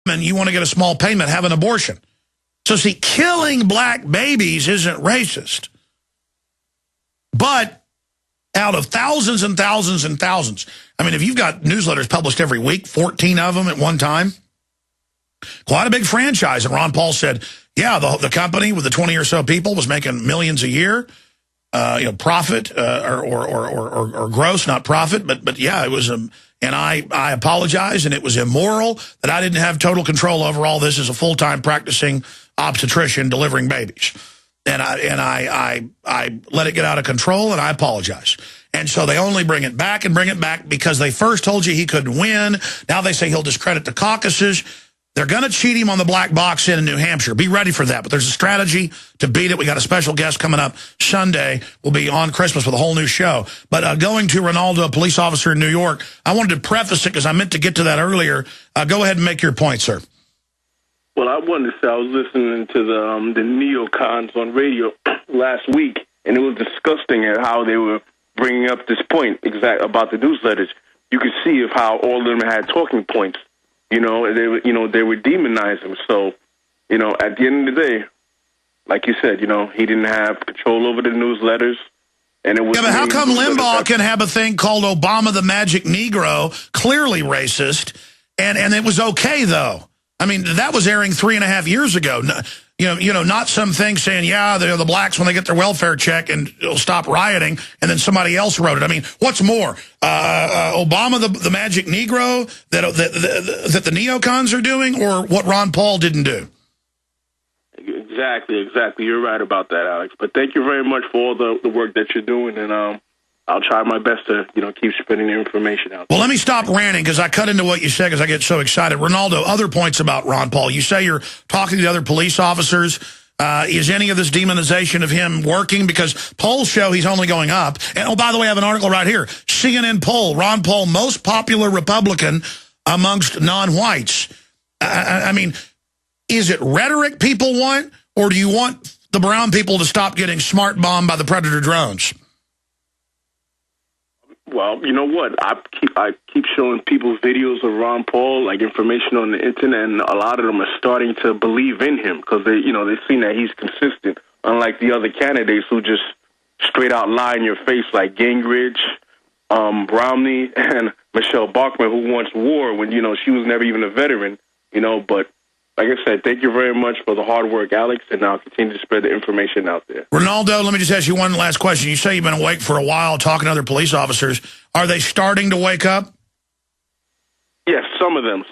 and you want to get a small payment, have an abortion. So see, killing black babies isn't racist. But out of thousands and thousands and thousands, I mean, if you've got newsletters published every week, 14 of them at one time, quite a big franchise. And Ron Paul said, yeah, the company with the 20 or so people was making millions a year, profit or gross, not profit. But yeah, it was and I apologize, and it was immoral that I didn't have total control over all this as a full-time practicing obstetrician delivering babies. And I let it get out of control, and I apologize. And so they only bring it back because they first told you he couldn't win. Now they say he'll discredit the caucuses. They're going to cheat him on the black box in New Hampshire. Be ready for that. But there's a strategy to beat it. We got a special guest coming up Sunday. We'll be on Christmas with a whole new show. But going to Ronaldo, a police officer in New York, I wanted to preface it because I meant to get to that earlier. Go ahead and make your point, sir. Well, I wanted to say I was listening to the neocons on radio last week, and it was disgusting at how they were bringing up this point about the newsletters. You could see of how all of them had talking points. They were demonizing him. So, at the end of the day, like you said, he didn't have control over the newsletters. And it was but how come Limbaugh can have a thing called Obama the Magic Negro, clearly racist, and it was okay, though? I mean, that was airing 3.5 years ago. Not some thing saying, yeah, the blacks, when they get their welfare check, and it'll stop rioting, and then somebody else wrote it. I mean, what's more, Obama the Magic Negro that the neocons are doing, or what Ron Paul didn't do? Exactly. You're right about that, Alex. But thank you very much for all the work that you're doing, and I'll try my best to, keep spinning the information out. Well, let me stop ranting because I cut into what you said because I get so excited. Ronaldo, other points about Ron Paul. You say you're talking to the other police officers. Is any of this demonization of him working? Because polls show he's only going up. And, oh, by the way, I have an article right here. CNN poll, Ron Paul, most popular Republican amongst non-whites. I mean, is it rhetoric people want, or do you want the brown people to stop getting smart bombed by the Predator drones? Well, you know what? I keep showing people videos of Ron Paul, like information on the internet, and a lot of them are starting to believe in him because they've seen that he's consistent, unlike the other candidates who just straight out lie in your face, like Gingrich, Romney, and Michelle Bachmann, who wants war when she was never even a veteran. But like I said, thank you very much for the hard work, Alex, and I'll continue to spread the information out there. Ronaldo, let me just ask you one last question. You say you've been awake for a while talking to other police officers. Are they starting to wake up? Yes, some of them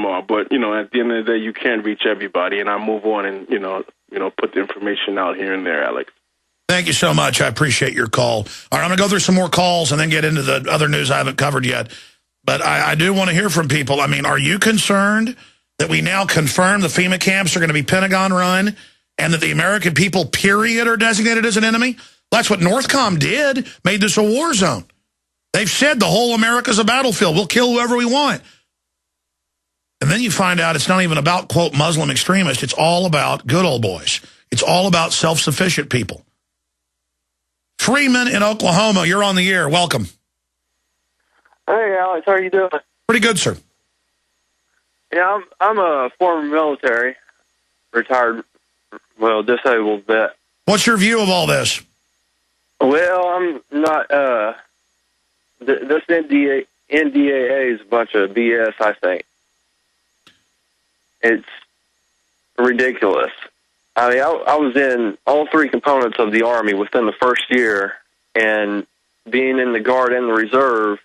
are. But, at the end of the day, you can't reach everybody, and I move on and, put the information out here and there, Alex. Thank you so much. I appreciate your call. All right, I'm going to go through some more calls and then get into the other news I haven't covered yet. But I do want to hear from people. I mean, are you concerned that we now confirm the FEMA camps are going to be Pentagon run and that the American people, period, are designated as an enemy? That's what Northcom did, made this a war zone. They've said the whole America's a battlefield. We'll kill whoever we want. And then you find out it's not even about, quote, Muslim extremists. It's all about good old boys. It's all about self-sufficient people. Freeman in Oklahoma, you're on the air. Welcome. Hey, Alex, how are you doing? Pretty good, sir. Yeah, I'm a former military, retired, disabled vet. What's your view of all this? Well, I'm not, this NDAA is a bunch of BS, I think. It's ridiculous. I mean, I was in all three components of the Army within the first year, and being in the Guard and the Reserve,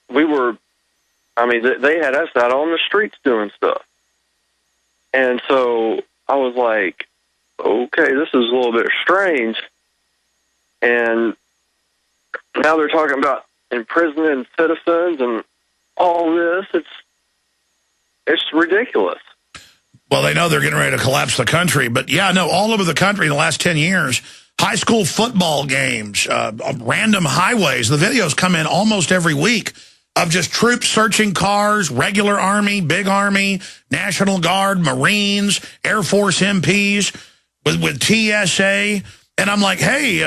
they had us out on the streets doing stuff. And so I was like, okay, this is a little bit strange. And now they're talking about imprisoning citizens and all this. It's ridiculous. Well, they know they're getting ready to collapse the country. But, yeah, no, all over the country in the last 10 years, high school football games, random highways, the videos come in almost every week of just troops searching cars, regular Army, big Army, National Guard, Marines, Air Force MPs with TSA. And I'm like, hey,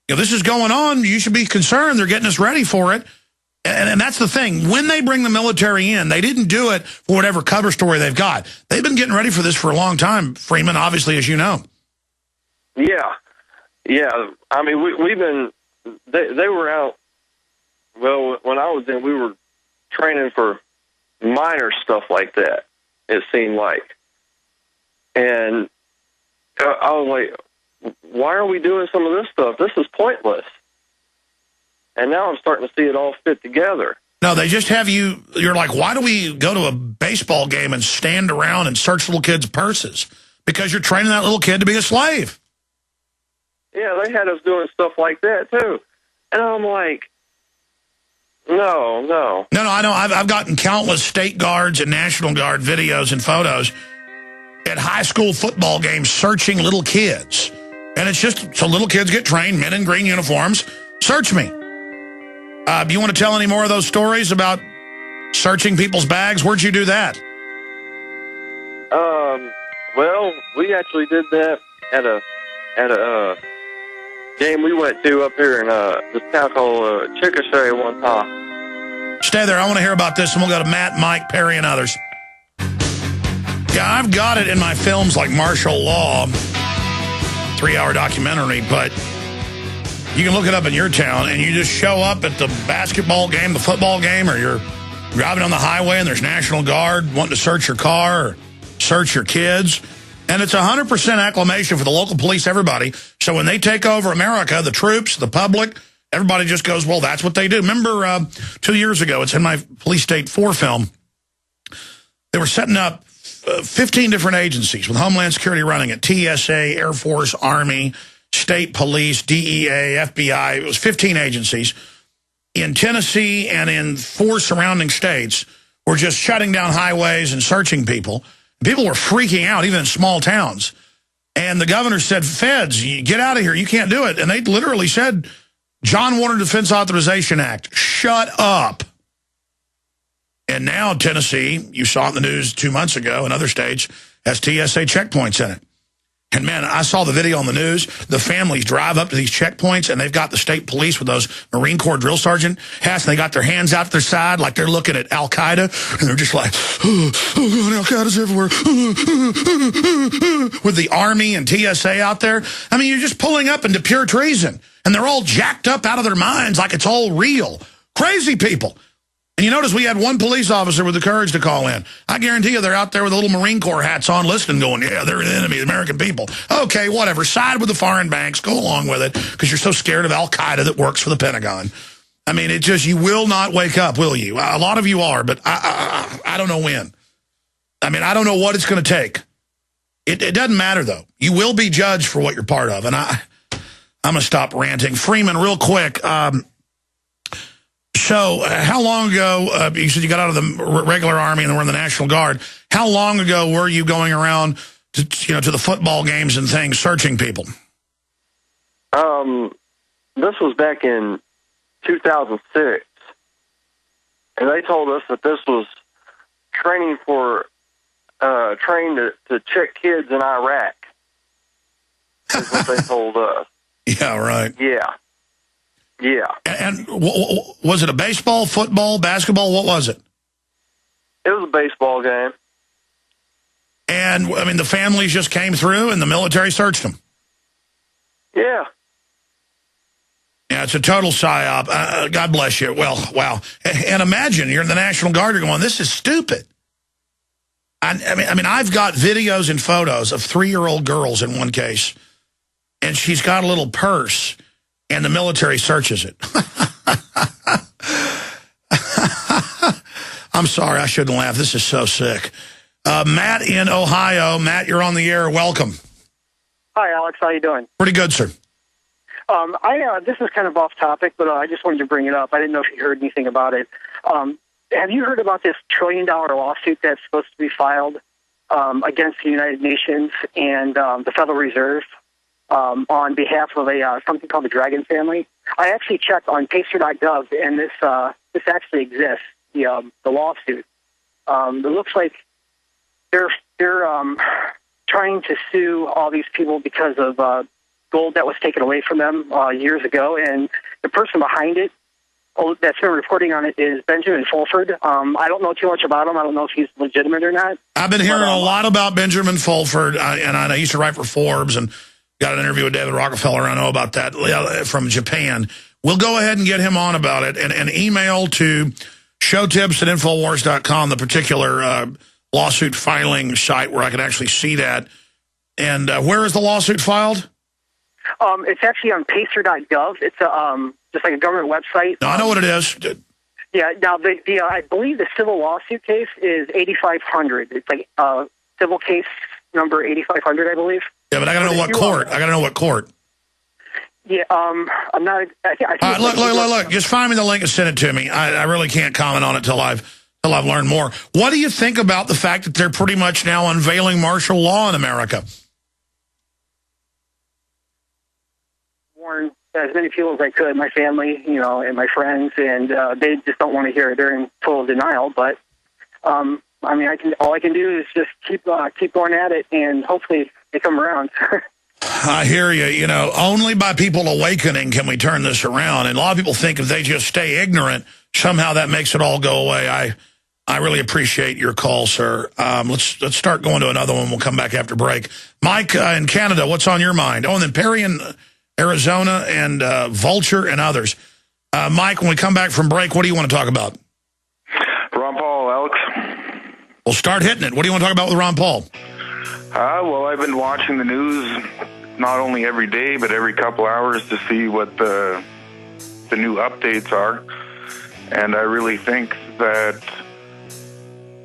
this is going on. You should be concerned. They're getting us ready for it. And that's the thing. When they bring the military in, they didn't do it for whatever cover story they've got. They've been getting ready for this for a long time, Freeman, obviously, as you know. Yeah. Yeah. I mean, we've been, they were out, well, when I was in, we were training for minor stuff like that, it seemed like. And I was like, why are we doing some of this stuff? This is pointless. And now I'm starting to see it all fit together. No, they just have you, you're like, why do we go to a baseball game and stand around and search little kids' purses? Because you're training that little kid to be a slave. Yeah, they had us doing stuff like that, too. And I'm like, no. No, I know. I've gotten countless state guards and National Guard videos and photos at high school football games searching little kids. And it's just so little kids get trained, men in green uniforms, search me. Do you want to tell any more of those stories about searching people's bags? Where'd you do that? Well, we actually did that at a game we went to up here in this town called Chickasha one time. Stay there. I want to hear about this, and we'll go to Matt, Mike, Perry, and others. Yeah, I've got it in my films like Martial Law, 3-hour documentary, but you can look it up in your town, and you just show up at the basketball game, the football game, or you're driving on the highway, and there's National Guard wanting to search your car or search your kids. And it's 100% acclamation for the local police, everybody. So when they take over America, the troops, the public, everybody just goes, well, that's what they do. Remember 2 years ago, it's in my Police State 4 film, they were setting up 15 different agencies with Homeland Security running it, TSA, Air Force, Army, State Police, DEA, FBI. It was 15 agencies in Tennessee and in 4 surrounding states were just shutting down highways and searching people. People were freaking out, even in small towns. And the governor said, feds, you get out of here. You can't do it. And they literally said, John Warner Defense Authorization Act, shut up. And now Tennessee, you saw it in the news 2 months ago, and other states, has TSA checkpoints in it. And, man, I saw the video on the news. The families drive up to these checkpoints, and they've got the state police with those Marine Corps drill sergeant hats, and they got their hands out to their side like they're looking at Al-Qaeda, and they're just like, oh, God, Al-Qaeda's everywhere, with the Army and TSA out there. I mean, you're just pulling up into pure treason, and they're all jacked up out of their minds like it's all real. Crazy people. And you notice we had one police officer with the courage to call in. I guarantee you they're out there with the little Marine Corps hats on listening, going, yeah, they're the enemy, the American people. Okay, whatever. Side with the foreign banks. Go along with it because you're so scared of Al-Qaeda that works for the Pentagon. I mean, it just, you will not wake up, will you? A lot of you are, but I don't know when. I mean, I don't know what it's going to take. It doesn't matter, though. You will be judged for what you're part of. And I'm going to stop ranting. Freeman, real quick, so how long ago, you said you got out of the regular Army and were in the National Guard. How long ago were you going around to the football games and things, searching people? This was back in 2006. And they told us that this was training for, to check kids in Iraq. Is what they told us. Yeah, right. Yeah. Yeah. And was it a baseball, football, basketball? What was it? It was a baseball game. And, I mean, the families just came through and the military searched them. Yeah. Yeah, it's a total psyop. God bless you. Well, wow. And imagine you're in the National Guard, you're going, this is stupid. I mean, I've got videos and photos of 3-year-old girls in one case, and she's got a little purse, and the military searches it. I'm sorry, I shouldn't laugh. This is so sick. Matt in Ohio. Matt, you're on the air. Welcome. Hi, Alex. How you doing? Pretty good, sir. This is kind of off topic, but I just wanted to bring it up. I didn't know if you heard anything about it. Have you heard about this $1 trillion lawsuit that's supposed to be filed against the United Nations and the Federal Reserve on behalf of something called the Dragon family? I actually checked on pacer.gov, and this actually exists, the lawsuit. It looks like they're trying to sue all these people because of gold that was taken away from them years ago, and the person behind it that's been reporting on it is Benjamin Fulford. I don't know too much about him. I don't know if he's legitimate or not. I've been hearing a lot about Benjamin Fulford, and I used to write for Forbes and got an interview with David Rockefeller. I know about that from Japan. We'll go ahead and get him on about it, and email to showtips@infowars.com, the particular lawsuit filing site where I can actually see that. And where is the lawsuit filed? It's actually on pacer.gov. It's just like a government website. No, I know what it is. Yeah. Now, I believe the civil lawsuit case is 8500. It's like civil case number 8500, I believe. Yeah, but I got to know what court. I got to know what court. Yeah, I'm not. Look. Just find me the link and send it to me. I really can't comment on it till I've learned more. What do you think about the fact that they're pretty much now unveiling martial law in America? Warn as many people as I could, my family, and my friends, and they just don't want to hear it. They're in total denial. But all I can do is just keep going at it, and hopefully they come around. I hear you. Only by people awakening can we turn this around. And a lot of people think if they just stay ignorant, somehow that makes it all go away. I really appreciate your call, sir. Let's start going to another one. We'll come back after break. Mike in Canada, what's on your mind? Oh, and then Perry in Arizona and Vulture and others. Mike, when we come back from break, what do you want to talk about? Ron Paul, Alex. Well, start hitting it. What do you want to talk about with Ron Paul? Well, I've been watching the news not only every day, but every couple hours to see what the new updates are. And I really think that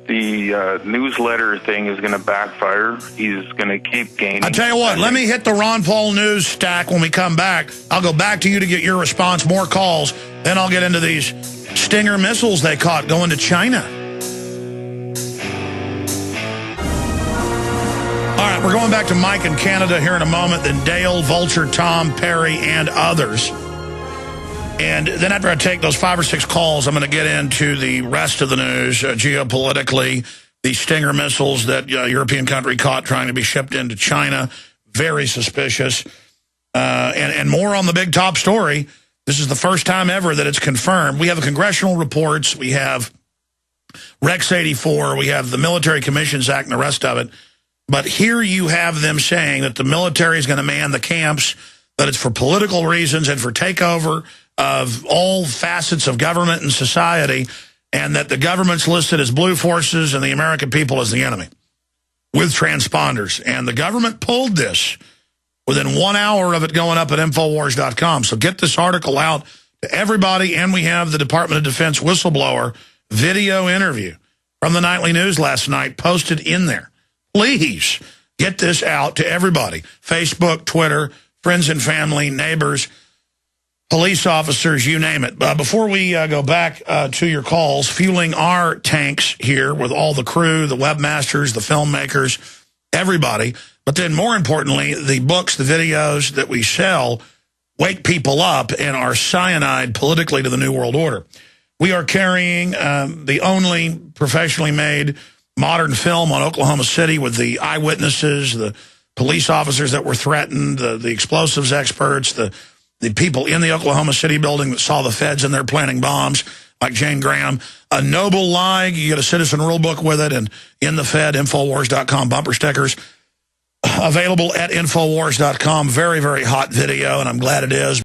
the newsletter thing is going to backfire. He's going to keep gaining. I tell you what, let me hit the Ron Paul news stack when we come back. I'll go back to you to get your response, more calls. Then I'll get into these Stinger missiles they caught going to China. All right, we're going back to Mike in Canada here in a moment, then Dale, Vulture, Tom, Perry, and others. And then after I take those 5 or 6 calls, I'm going to get into the rest of the news, geopolitically, the Stinger missiles that a European country caught trying to be shipped into China. Very suspicious. And more on the big top story. This is the first time ever that it's confirmed. We have the congressional reports. We have Rex 84. We have the Military Commissions Act and the rest of it. But here you have them saying that the military is going to man the camps, that it's for political reasons and for takeover of all facets of government and society, and that the government's listed as blue forces and the American people as the enemy with transponders. And the government pulled this within 1 hour of it going up at Infowars.com. So get this article out to everybody, and we have the Department of Defense whistleblower video interview from the nightly news last night posted in there. Please get this out to everybody. Facebook, Twitter, friends and family, neighbors, police officers, you name it. Before we go back to your calls, fueling our tanks here with all the crew, the webmasters, the filmmakers, everybody. But then more importantly, the books, the videos that we sell wake people up and are cyanide politically to the New World Order. We are carrying the only professionally made modern film on Oklahoma City with the eyewitnesses, the police officers that were threatened, the explosives experts, the people in the Oklahoma City building that saw the feds in there planting bombs, like Jane Graham. A Noble Lie, you get a citizen rule book with it, and In the Fed, Infowars.com bumper stickers. Available at Infowars.com. Very, very hot video, and I'm glad it is.